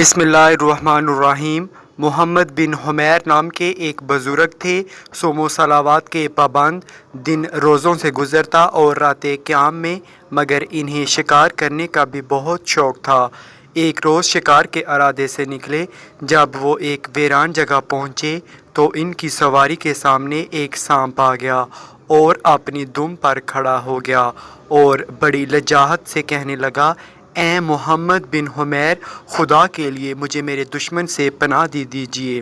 بسم اللہ الرحمن الرحیم۔ محمد بن حمیر نام کے ایک بزرگ تھے، صوم و صلوات کے پابند، دن روزوں سے گزرتا اور راتیں قیام میں، مگر انہیں شکار کرنے کا بھی بہت شوق تھا۔ ایک روز شکار کے ارادے سے نکلے۔ جب وہ ایک ویران جگہ پہنچے تو ان کی سواری کے سامنے ایک سانپ آ گیا اور اپنی دم پر کھڑا ہو گیا اور بڑی لجاجت سے کہنے لگا، اے محمد بن حمیر، خدا کے لیے مجھے میرے دشمن سے پناہ دے دیجیے۔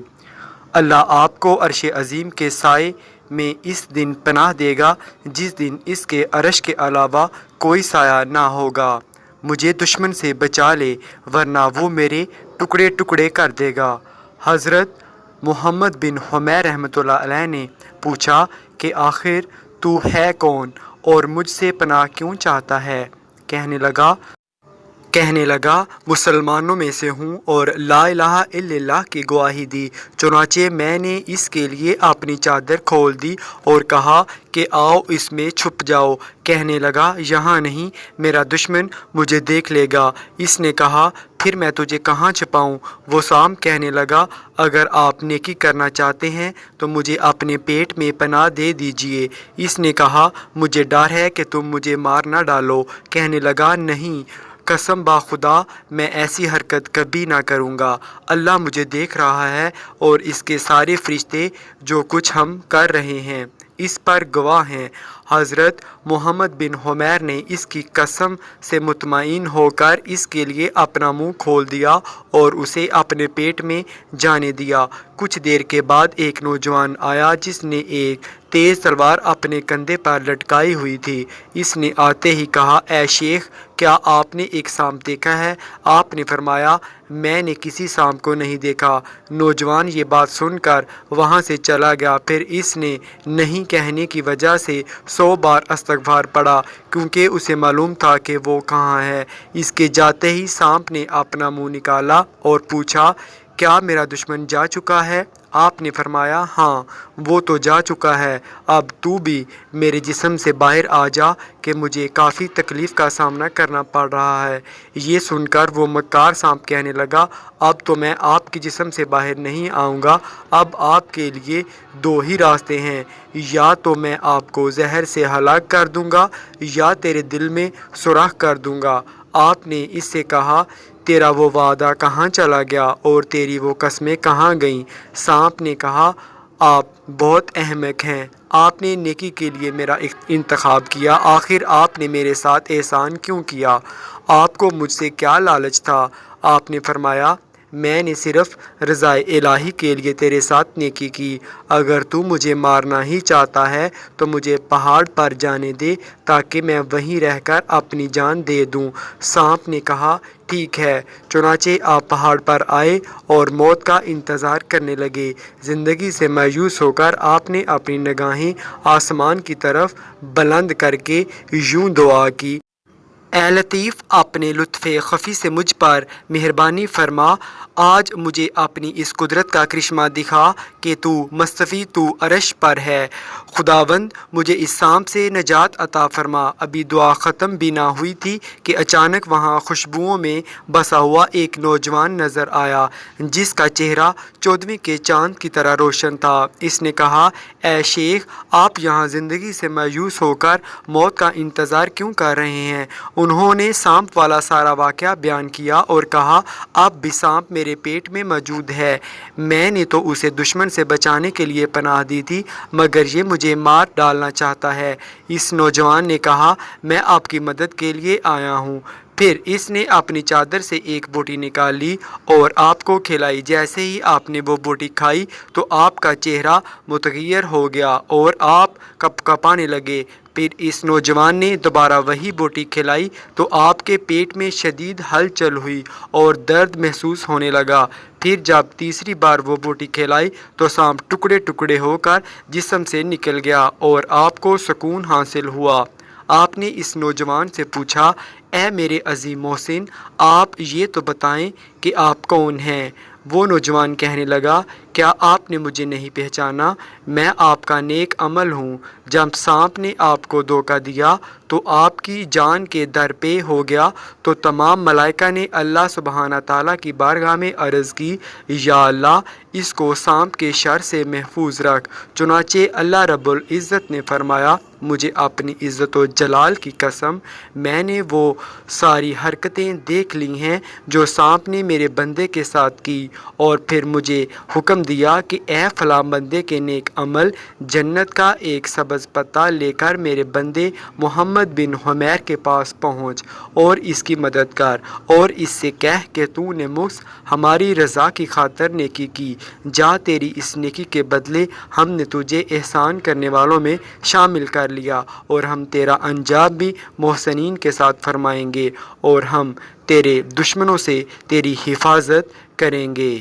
اللہ آپ کو عرش عظیم کے سائے میں اس دن پناہ دے گا جس دن اس کے عرش کے علاوہ کوئی سایہ نہ ہوگا۔ مجھے دشمن سے بچا لے ورنہ وہ میرے ٹکڑے ٹکڑے کر دے گا۔ حضرت محمد بن حمیر رحمۃ اللہ علیہ نے پوچھا کہ آخر تو ہے کون اور مجھ سے پناہ کیوں چاہتا ہے؟ کہنے لگا مسلمانوں میں سے ہوں اور لا الہ الا اللہ کی گواہی دی۔ چنانچہ میں نے اس کے لیے اپنی چادر کھول دی اور کہا کہ آؤ اس میں چھپ جاؤ۔ کہنے لگا یہاں نہیں، میرا دشمن مجھے دیکھ لے گا۔ اس نے کہا پھر میں تجھے کہاں چھپاؤں؟ وہ سانپ کہنے لگا اگر آپ نیکی کرنا چاہتے ہیں تو مجھے اپنے پیٹ میں پناہ دے دیجیے۔ اس نے کہا مجھے ڈر ہے کہ تم مجھے مار نہ ڈالو۔ کہنے لگا نہیں، قسم با خدا میں ایسی حرکت کبھی نہ کروں گا۔ اللہ مجھے دیکھ رہا ہے اور اس کے سارے فرشتے جو کچھ ہم کر رہے ہیں اس پر گواہ ہیں۔ حضرت محمد بن حمیر نے اس کی قسم سے مطمئن ہو کر اس کے لیے اپنا منہ کھول دیا اور اسے اپنے پیٹ میں جانے دیا۔ کچھ دیر کے بعد ایک نوجوان آیا جس نے ایک تیز تلوار اپنے کندھے پر لٹکائی ہوئی تھی۔ اس نے آتے ہی کہا اے شیخ، کیا آپ نے ایک سانپ دیکھا ہے؟ آپ نے فرمایا میں نے کسی سانپ کو نہیں دیکھا۔ نوجوان یہ بات سن کر وہاں سے چلا گیا۔ پھر اس نے نہیں کہنے کی وجہ سے 100 بار استغفار پڑھا کیونکہ اسے معلوم تھا کہ وہ کہاں ہے۔ اس کے جاتے ہی سانپ نے اپنا منہ نکالا اور پوچھا کیا میرا دشمن جا چکا ہے؟ آپ نے فرمایا ہاں وہ تو جا چکا ہے، اب تو بھی میرے جسم سے باہر آ جا کہ مجھے کافی تکلیف کا سامنا کرنا پڑ رہا ہے۔ یہ سن کر وہ مکار سانپ کہنے لگا اب تو میں آپ کے جسم سے باہر نہیں آؤں گا، اب آپ کے لیے 2 ہی راستے ہیں، یا تو میں آپ کو زہر سے ہلاک کر دوں گا یا تیرے دل میں سوراخ کر دوں گا۔ آپ نے اس سے کہا تیرا وہ وعدہ کہاں چلا گیا اور تیری وہ قسمیں کہاں گئیں؟ سانپ نے کہا آپ بہت احمق ہیں، آپ نے نیکی کے لیے میرا انتخاب کیا، آخر آپ نے میرے ساتھ احسان کیوں کیا؟ آپ کو مجھ سے کیا لالچ تھا؟ آپ نے فرمایا میں نے صرف رضا الہی کے لیے تیرے ساتھ نیکی کی، اگر تو مجھے مارنا ہی چاہتا ہے تو مجھے پہاڑ پر جانے دے تاکہ میں وہیں رہ کر اپنی جان دے دوں۔ سانپ نے کہا ٹھیک ہے۔ چنانچہ آپ پہاڑ پر آئے اور موت کا انتظار کرنے لگے۔ زندگی سے مایوس ہو کر آپ نے اپنی نگاہیں آسمان کی طرف بلند کر کے یوں دعا کی، اے لطیف اپنے لطف خفی سے مجھ پر مہربانی فرما، آج مجھے اپنی اس قدرت کا کرشمہ دکھا کہ تو مستوی تو عرش پر ہے۔ خداوند مجھے اس سانپ سے نجات عطا فرما۔ ابھی دعا ختم بھی نہ ہوئی تھی کہ اچانک وہاں خوشبوؤں میں بسا ہوا ایک نوجوان نظر آیا جس کا چہرہ 14ویں کے چاند کی طرح روشن تھا۔ اس نے کہا اے شیخ، آپ یہاں زندگی سے مایوس ہو کر موت کا انتظار کیوں کر رہے ہیں؟ انہوں نے سانپ والا سارا واقعہ بیان کیا اور کہا اب بھی سانپ میرے پیٹ میں موجود ہے، میں نے تو اسے دشمن سے بچانے کے لیے پناہ دی تھی مگر یہ مجھے مار ڈالنا چاہتا ہے۔ اس نوجوان نے کہا میں آپ کی مدد کے لیے آیا ہوں۔ پھر اس نے اپنی چادر سے ایک بوٹی نکال لی اور آپ کو کھلائی۔ جیسے ہی آپ نے وہ بوٹی کھائی تو آپ کا چہرہ متغیر ہو گیا اور آپ کپ کپانے لگے۔ پھر اس نوجوان نے دوبارہ وہی بوٹی کھلائی تو آپ کے پیٹ میں شدید ہلچل ہوئی اور درد محسوس ہونے لگا۔ پھر جب تیسری بار وہ بوٹی کھلائی تو سانپ ٹکڑے ٹکڑے ہو کر جسم سے نکل گیا اور آپ کو سکون حاصل ہوا۔ آپ نے اس نوجوان سے پوچھا اے میرے عظیم محسن، آپ یہ تو بتائیں کہ آپ کون ہیں؟ وہ نوجوان کہنے لگا کیا آپ نے مجھے نہیں پہچانا؟ میں آپ کا نیک عمل ہوں۔ جب سانپ نے آپ کو دھوکہ دیا تو آپ کی جان کے در پہ ہو گیا تو تمام ملائکہ نے اللہ سبحانہ تعالیٰ کی بارگاہ میں عرض کی، یا اللہ اس کو سانپ کے شر سے محفوظ رکھ۔ چنانچہ اللہ رب العزت نے فرمایا، مجھے اپنی عزت و جلال کی قسم، میں نے وہ ساری حرکتیں دیکھ لی ہیں جو سانپ نے میرے بندے کے ساتھ کی، اور پھر مجھے حکم دیا کہ اے فلاں بندے کے نیک عمل، جنت کا ایک سبز پتا لے کر میرے بندے محمد بن حمیر کے پاس پہنچ اور اس کی مدد کر، اور اس سے کہہ کہ تو نے مجھ ہماری رضا کی خاطر نیکی کی، جا تیری اس نیکی کے بدلے ہم نے تجھے احسان کرنے والوں میں شامل کر لیا، اور ہم تیرا انجام بھی محسنین کے ساتھ فرمائیں گے، اور ہم تیرے دشمنوں سے تیری حفاظت کریں گے۔